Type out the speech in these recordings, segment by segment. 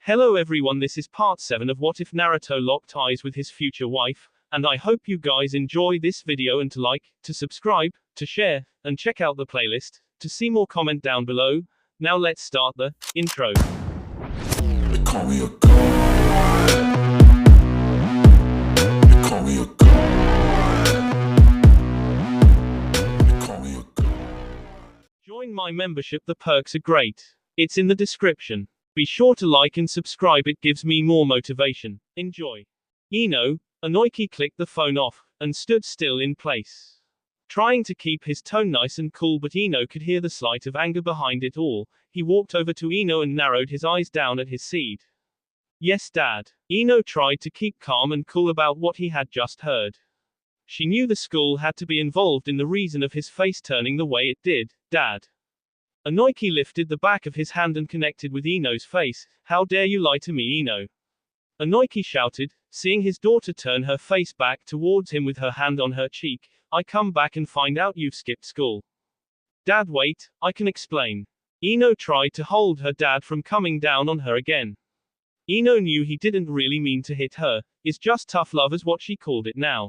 Hello everyone, this is part 7 of What If Naruto Locked Eyes with His Future Wife, and I hope you guys enjoy this video and to like, to subscribe, to share, and check out the playlist, to see more comment down below. Now let's start the intro. They call me a god. They call me a god. They call me a god. Join my membership, the perks are great. It's in the description. Be sure to like and subscribe, it gives me more motivation. Enjoy. Inoki clicked the phone off, and stood still in place. Trying to keep his tone nice and cool, but Ino could hear the slight of anger behind it all. He walked over to Ino and narrowed his eyes down at his seed. Yes, Dad. Ino tried to keep calm and cool about what he had just heard. She knew the school had to be involved in the reason of his face turning the way it did. Dad. Inoki lifted the back of his hand and connected with Ino's face. How dare you lie to me, Ino? Inoki shouted, seeing his daughter turn her face back towards him with her hand on her cheek. I come back and find out you've skipped school. Dad, wait, I can explain. Ino tried to hold her dad from coming down on her again. Ino knew he didn't really mean to hit her, it's just tough love is what she called it now.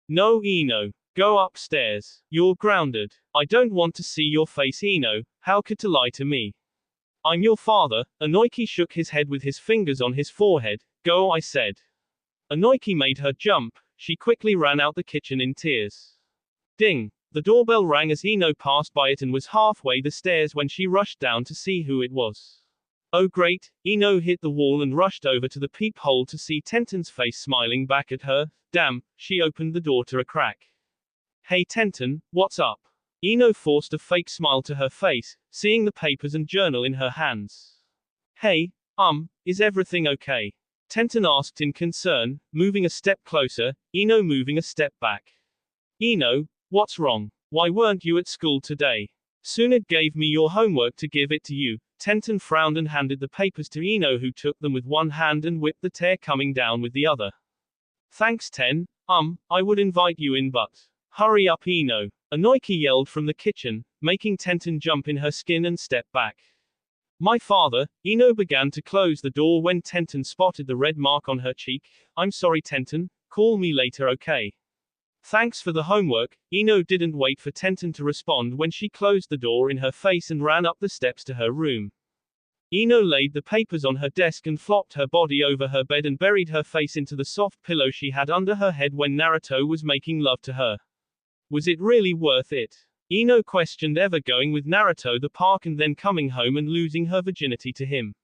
No, Ino. Go upstairs. You're grounded. I don't want to see your face, Ino. How could to lie to me? I'm your father. Inoki shook his head with his fingers on his forehead. Go, I said. Inoki made her jump. She quickly ran out the kitchen in tears. Ding. The doorbell rang as Ino passed by it and was halfway the stairs when she rushed down to see who it was. Oh great. Ino hit the wall and rushed over to the peephole to see Tenten's face smiling back at her. Damn. She opened the door to a crack. Hey Tenten, what's up? Ino forced a fake smile to her face, seeing the papers and journal in her hands. Hey, is everything okay? Tenten asked in concern, moving a step closer, Ino moving a step back. Ino, what's wrong? Why weren't you at school today? Tsunade gave me your homework to give it to you. Tenten frowned and handed the papers to Ino, who took them with one hand and whipped the tear coming down with the other. Thanks, Ten. I would invite you in, but hurry up, Ino. Inoki yelled from the kitchen, making Tenten jump in her skin and step back. My father. Ino began to close the door when Tenten spotted the red mark on her cheek. I'm sorry, Tenten. Call me later, okay? Thanks for the homework. Ino didn't wait for Tenten to respond when she closed the door in her face and ran up the steps to her room. Ino laid the papers on her desk and flopped her body over her bed and buried her face into the soft pillow she had under her head when Naruto was making love to her. Was it really worth it? Ino questioned, ever going with Naruto the park and then coming home and losing her virginity to him.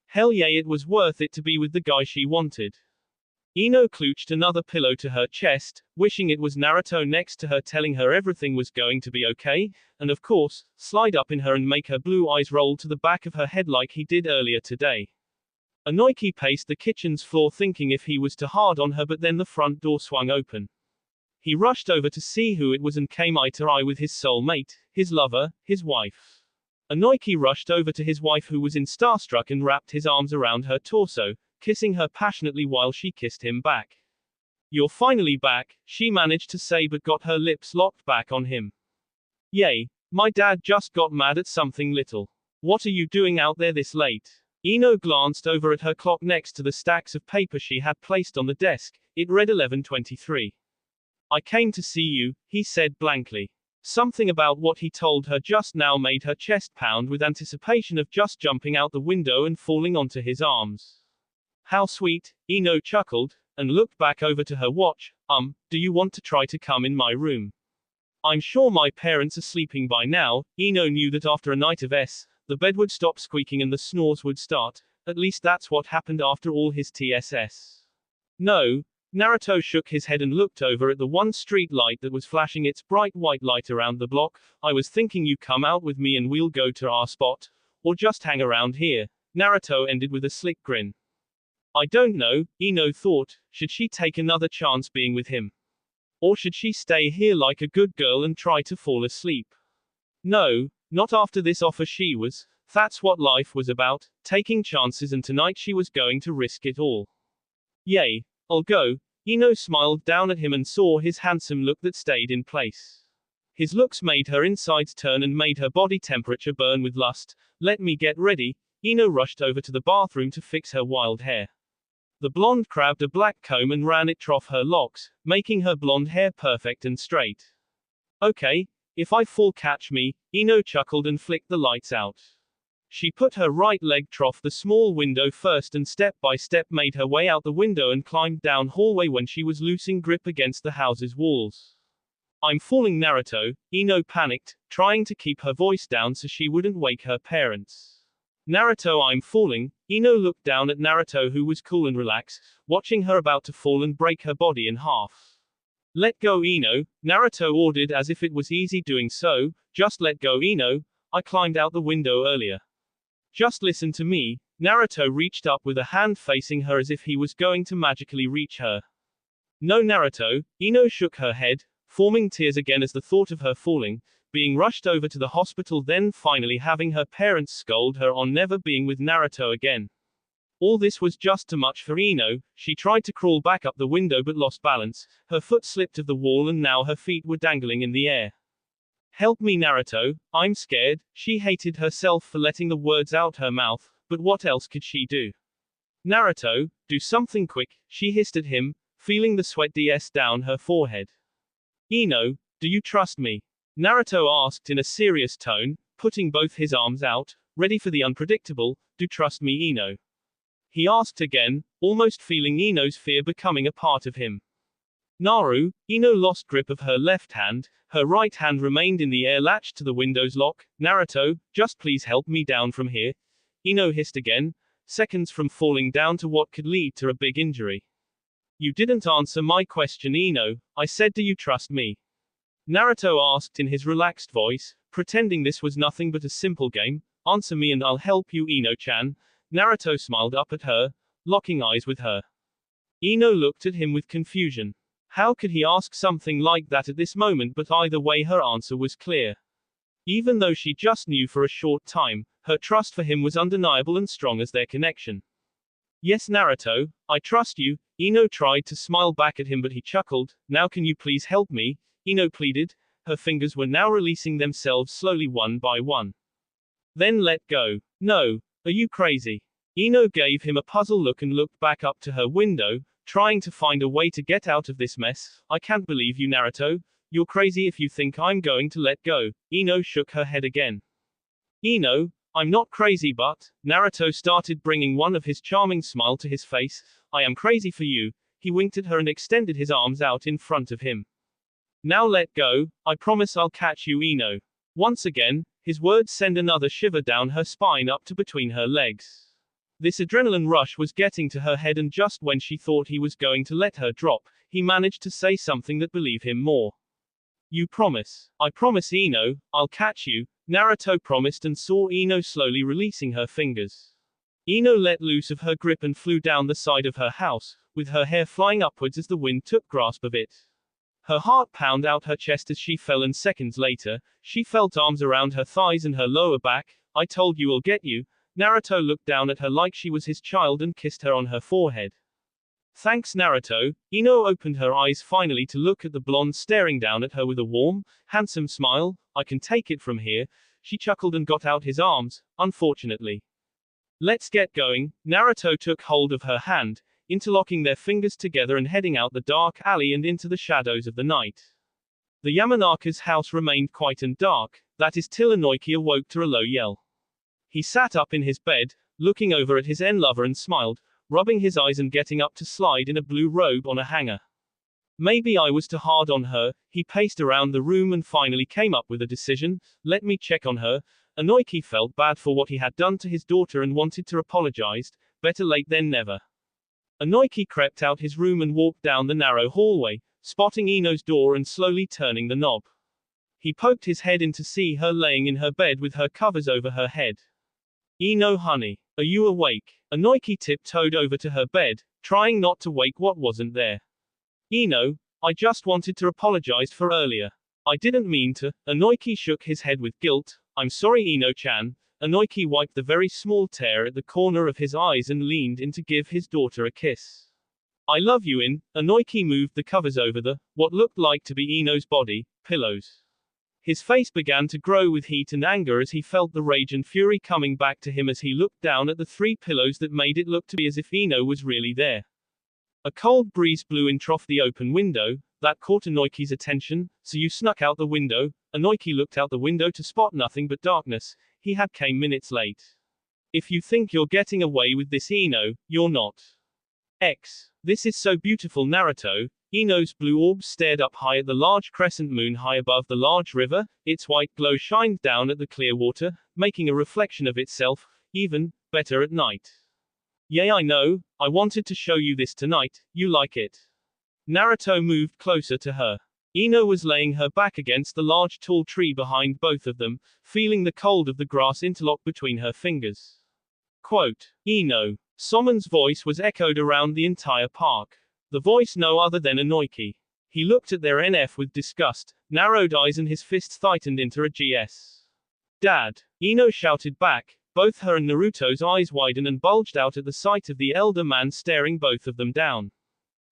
Hell yeah, it was worth it to be with the guy she wanted. Ino clutched another pillow to her chest, wishing it was Naruto next to her telling her everything was going to be okay, and of course, slide up in her and make her blue eyes roll to the back of her head like he did earlier today. Inoki paced the kitchen's floor thinking if he was too hard on her, but then the front door swung open. He rushed over to see who it was and came eye to eye with his soulmate, his lover, his wife. Inoki rushed over to his wife, who was in starstruck, and wrapped his arms around her torso, kissing her passionately while she kissed him back. You're finally back, she managed to say, but got her lips locked back on him. Yay. My dad just got mad at something little. What are you doing out there this late? Ino glanced over at her clock next to the stacks of paper she had placed on the desk. It read 11:23. I came to see you, he said blankly. Something about what he told her just now made her chest pound with anticipation of just jumping out the window and falling onto his arms. How sweet, Ino chuckled, and looked back over to her watch. Do you want to try to come in my room? I'm sure my parents are sleeping by now. Ino knew that after a night of the bed would stop squeaking and the snores would start. At least that's what happened after all his TSS. No. Naruto shook his head and looked over at the one street light that was flashing its bright white light around the block. I was thinking you come out with me and we'll go to our spot. Or just hang around here. Naruto ended with a slick grin. I don't know, Ino thought. Should she take another chance being with him? Or should she stay here like a good girl and try to fall asleep? No, not after this offer. That's what life was about, taking chances, and tonight she was going to risk it all. Yay. I'll go. Ino smiled down at him and saw his handsome look that stayed in place. His looks made her insides turn and made her body temperature burn with lust. Let me get ready. Ino rushed over to the bathroom to fix her wild hair. The blonde grabbed a black comb and ran it through her locks, making her blonde hair perfect and straight. Okay, if I fall catch me, Ino chuckled and flicked the lights out. She put her right leg through the small window first and step by step made her way out the window and climbed down hallway when she was losing grip against the house's walls. I'm falling, Naruto, Ino panicked, trying to keep her voice down so she wouldn't wake her parents. Naruto, I'm falling. Ino looked down at Naruto, who was cool and relaxed, watching her about to fall and break her body in half. Let go, Ino, Naruto ordered as if it was easy doing so. Just let go, Ino. I climbed out the window earlier. Just listen to me. Naruto reached up with a hand facing her as if he was going to magically reach her. No, Naruto. Ino shook her head, forming tears again as the thought of her falling, being rushed over to the hospital, then finally having her parents scold her on never being with Naruto again. All this was just too much for Ino. She tried to crawl back up the window but lost balance, her foot slipped off the wall and now her feet were dangling in the air. Help me, Naruto, I'm scared. She hated herself for letting the words out her mouth, but what else could she do? Naruto, do something quick, she hissed at him, feeling the sweat down her forehead. Ino, do you trust me? Naruto asked in a serious tone, putting both his arms out, ready for the unpredictable. Do trust me, Ino? He asked again, almost feeling Ino's fear becoming a part of him. Naru, Ino lost grip of her left hand, her right hand remained in the air latched to the window's lock. Naruto, just please help me down from here. Ino hissed again, seconds from falling down to what could lead to a big injury. You didn't answer my question, Ino. I said, do you trust me? Naruto asked in his relaxed voice, pretending this was nothing but a simple game. Answer me and I'll help you, Ino-chan. Naruto smiled up at her, locking eyes with her. Ino looked at him with confusion. How could he ask something like that at this moment, but either way her answer was clear. Even though she just knew for a short time, her trust for him was undeniable and strong as their connection. Yes, Naruto, I trust you. Ino tried to smile back at him but he chuckled. Now can you please help me? Ino pleaded. Her fingers were now releasing themselves slowly one by one. Then let go. No. Are you crazy? Ino gave him a puzzled look and looked back up to her window, trying to find a way to get out of this mess. I can't believe you, Naruto. You're crazy if you think I'm going to let go. Ino shook her head again. Ino, I'm not crazy, but Naruto started bringing one of his charming smile to his face. I am crazy for you. He winked at her and extended his arms out in front of him. Now let go. I promise I'll catch you, Ino. Once again, his words sent another shiver down her spine up to between her legs. This adrenaline rush was getting to her head, and just when she thought he was going to let her drop, he managed to say something that believed him more. You promise? I promise, Ino, I'll catch you. Naruto promised and saw Ino slowly releasing her fingers. Ino let loose of her grip and flew down the side of her house, with her hair flying upwards as the wind took grasp of it. Her heart pounded out her chest as she fell, and seconds later, she felt arms around her thighs and her lower back. I told you I'll get you. Naruto looked down at her like she was his child and kissed her on her forehead. Thanks, Naruto. Ino opened her eyes finally to look at the blonde staring down at her with a warm, handsome smile. I can take it from here. She chuckled and got out his arms, unfortunately. Let's get going. Naruto took hold of her hand, interlocking their fingers together and heading out the dark alley and into the shadows of the night. The Yamanaka's house remained quiet and dark, that is till Inoki awoke to a low yell. He sat up in his bed, looking over at his lover and smiled, rubbing his eyes and getting up to slide in a blue robe on a hanger. Maybe I was too hard on her. He paced around the room and finally came up with a decision. Let me check on her. Inoki felt bad for what he had done to his daughter and wanted to apologize. Better late than never. Inoki crept out his room and walked down the narrow hallway, spotting Ino's door and slowly turning the knob. He poked his head in to see her laying in her bed with her covers over her head. Ino, honey, are you awake? Inoki tiptoed over to her bed, trying not to wake what wasn't there. Ino, I just wanted to apologize for earlier. I didn't mean to. Inoki shook his head with guilt. I'm sorry, Ino-chan. Inoki wiped the very small tear at the corner of his eyes and leaned in to give his daughter a kiss. I love you, Inoki moved the covers over what looked like to be Ino's body, pillows. His face began to grow with heat and anger as he felt the rage and fury coming back to him as he looked down at the 3 pillows that made it look to be as if Ino was really there. A cold breeze blew in through the open window. That caught Inoki's attention. So you snuck out the window? Inoki looked out the window to spot nothing but darkness. He had came minutes late. If you think you're getting away with this, Ino, you're not. This is so beautiful, Naruto. Ino's blue orb stared up high at the large crescent moon high above the large river. Its white glow shined down at the clear water, making a reflection of itself, even better at night. Yeah, I know. I wanted to show you this tonight. You like it? Naruto moved closer to her. Ino was laying her back against the large tall tree behind both of them, feeling the cold of the grass interlock between her fingers. Quote, Ino. Someone's voice was echoed around the entire park. The voice no other than Inoki. He looked at their NF with disgust, narrowed eyes, and his fists tightened into a GS. Dad! Ino shouted back. Both her and Naruto's eyes widened and bulged out at the sight of the elder man staring both of them down.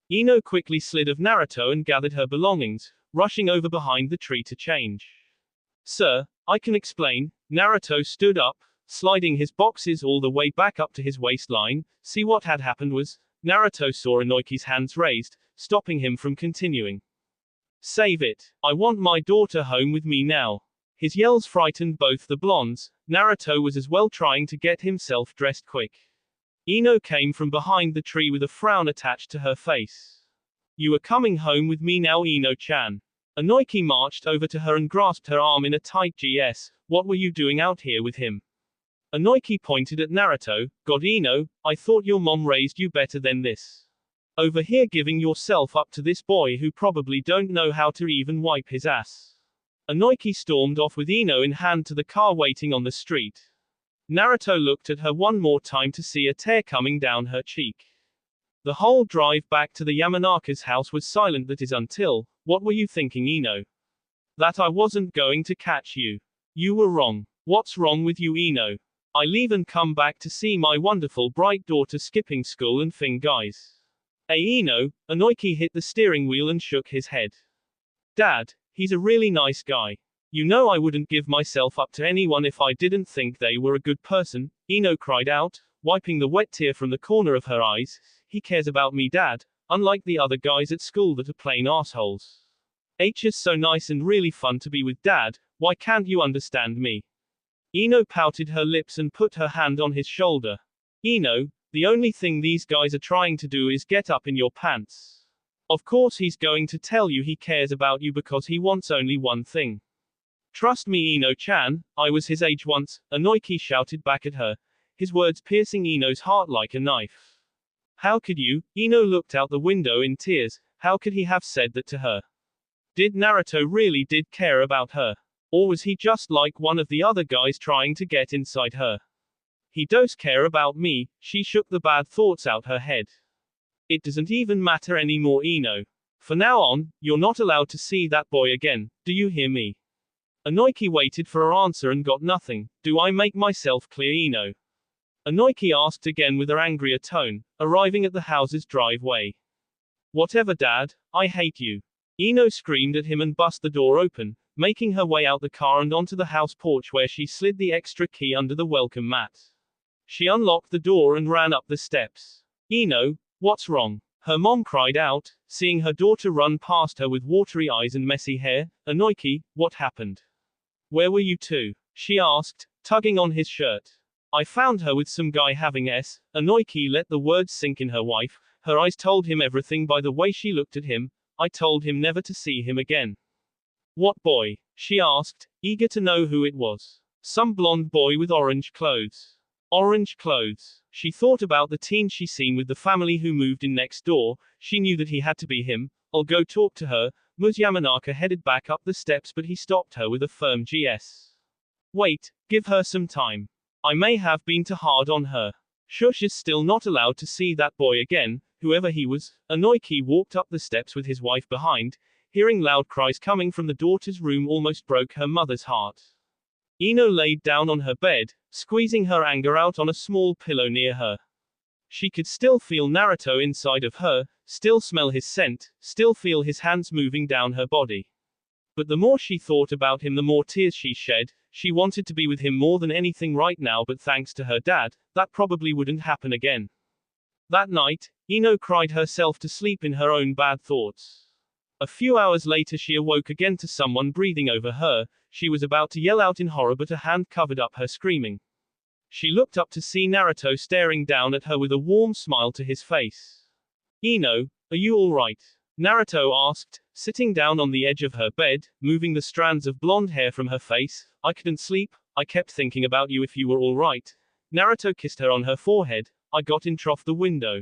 Ino quickly slid off Naruto and gathered her belongings, rushing over behind the tree to change. Sir, I can explain. Naruto stood up, sliding his boxes all the way back up to his waistline. See, what had happened was, Naruto saw Inoki's hands raised, stopping him from continuing. Save it. I want my daughter home with me now. His yells frightened both the blondes. Naruto was as well trying to get himself dressed quick. Ino came from behind the tree with a frown attached to her face. You are coming home with me now, Ino-chan. Inoki marched over to her and grasped her arm in a tight GS. What were you doing out here with him? Inoki pointed at Naruto. God, Ino, I thought your mom raised you better than this. Over here giving yourself up to this boy who probably don't know how to even wipe his ass. Inoki stormed off with Ino in hand to the car waiting on the street. Naruto looked at her one more time to see a tear coming down her cheek. The whole drive back to the Yamanaka's house was silent, that is, until, what were you thinking, Ino? That I wasn't going to catch you. You were wrong. What's wrong with you, Ino? I leave and come back to see my wonderful bright daughter skipping school and thing, guys. Hey, Ino. Inoki hit the steering wheel and shook his head. Dad, he's a really nice guy. You know I wouldn't give myself up to anyone if I didn't think they were a good person, Ino cried out, wiping the wet tear from the corner of her eyes. He cares about me, Dad, unlike the other guys at school that are plain assholes. H is so nice and really fun to be with, Dad. Why can't you understand me? Ino pouted her lips and put her hand on his shoulder. Ino, the only thing these guys are trying to do is get up in your pants. Of course he's going to tell you he cares about you because he wants only one thing. Trust me, Ino-chan, I was his age once, Inoki shouted back at her, his words piercing Ino's heart like a knife. How could you? Ino looked out the window in tears. How could he have said that to her? Did Naruto really did care about her? Or was he just like one of the other guys trying to get inside her? He does care about me. She shook the bad thoughts out her head. It doesn't even matter anymore, Ino. For now on, you're not allowed to see that boy again. Do you hear me? Inoki waited for her answer and got nothing. Do I make myself clear, Ino? Inoki asked again with an angrier tone, arriving at the house's driveway. Whatever, Dad, I hate you. Ino screamed at him and bust the door open, making her way out the car and onto the house porch where she slid the extra key under the welcome mat. She unlocked the door and ran up the steps. Ino, what's wrong? Her mom cried out, seeing her daughter run past her with watery eyes and messy hair. Inoki, what happened? Where were you two? She asked, tugging on his shirt. I found her with some guy having s. Inoki let the words sink in her wife. Her eyes told him everything by the way she looked at him. I told him never to see him again. What boy? She asked, eager to know who it was. Some blonde boy with orange clothes. Orange clothes. She thought about the teen she seen with the family who moved in next door. She knew that he had to be him. I'll go talk to her. Ms. Yamanaka headed back up the steps, but he stopped her with a firm GS. Wait, give her some time. I may have been too hard on her. Shush is still not allowed to see that boy again, whoever he was. Inoki walked up the steps with his wife behind. Hearing loud cries coming from the daughter's room almost broke her mother's heart. Ino laid down on her bed, squeezing her anger out on a small pillow near her. She could still feel Naruto inside of her, still smell his scent, still feel his hands moving down her body. But the more she thought about him, the more tears she shed. She wanted to be with him more than anything right now, but thanks to her dad, that probably wouldn't happen again. That night, Ino cried herself to sleep in her own bad thoughts. A few hours later she awoke again to someone breathing over her. She was about to yell out in horror, but a hand covered up her screaming. She looked up to see Naruto staring down at her with a warm smile to his face. Ino, are you alright? Naruto asked, sitting down on the edge of her bed, moving the strands of blonde hair from her face. I couldn't sleep, I kept thinking about you. If you were alright. Naruto kissed her on her forehead. I got in through the window.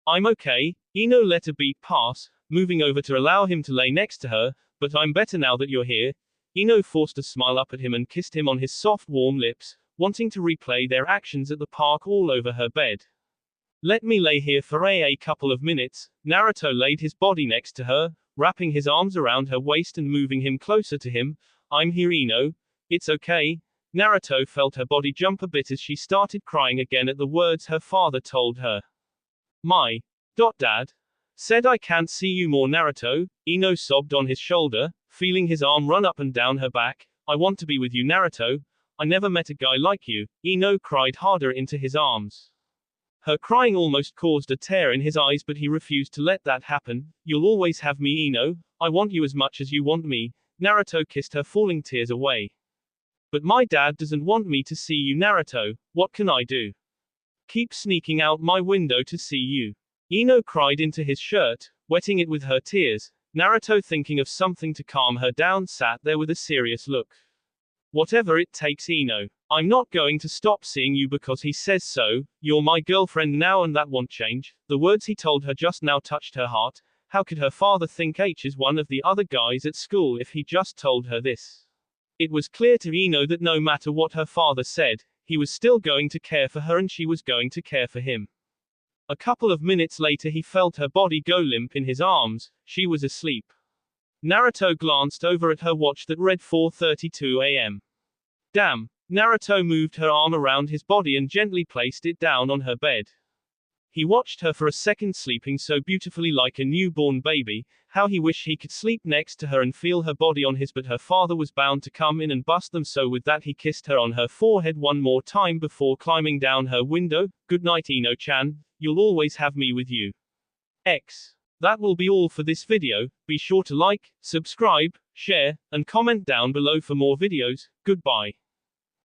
I'm okay. Ino let a beat pass, moving over to allow him to lay next to her, but I'm better now that you're here. Ino forced a smile up at him and kissed him on his soft warm lips, wanting to replay their actions at the park all over her bed. Let me lay here for a couple of minutes. Naruto laid his body next to her, wrapping his arms around her waist and moving him closer to him. I'm here, Ino. It's okay. Naruto felt her body jump a bit as she started crying again at the words her father told her. My dad said I can't see you more, Naruto. Ino sobbed on his shoulder, feeling his arm run up and down her back. I want to be with you, Naruto. I never met a guy like you. Ino cried harder into his arms. Her crying almost caused a tear in his eyes, but he refused to let that happen. You'll always have me, Ino. I want you as much as you want me. Naruto kissed her, falling tears away. But my dad doesn't want me to see you, Naruto. What can I do? Keep sneaking out my window to see you. Ino cried into his shirt, wetting it with her tears. Naruto, thinking of something to calm her down, sat there with a serious look. Whatever it takes, Ino. I'm not going to stop seeing you because he says so. You're my girlfriend now and that won't change. The words he told her just now touched her heart. How could her father think H is one of the other guys at school if he just told her this? It was clear to Ino that no matter what her father said, he was still going to care for her and she was going to care for him. A couple of minutes later he felt her body go limp in his arms. She was asleep. Naruto glanced over at her watch that read 4:32 a.m. Damn. Naruto moved her arm around his body and gently placed it down on her bed. He watched her for a second, sleeping so beautifully like a newborn baby. How he wished he could sleep next to her and feel her body on his, but her father was bound to come in and bust them, so with that he kissed her on her forehead one more time before climbing down her window. Good night, Ino-chan. You'll always have me with you. That will be all for this video. Be sure to like, subscribe, share, and comment down below for more videos. Goodbye.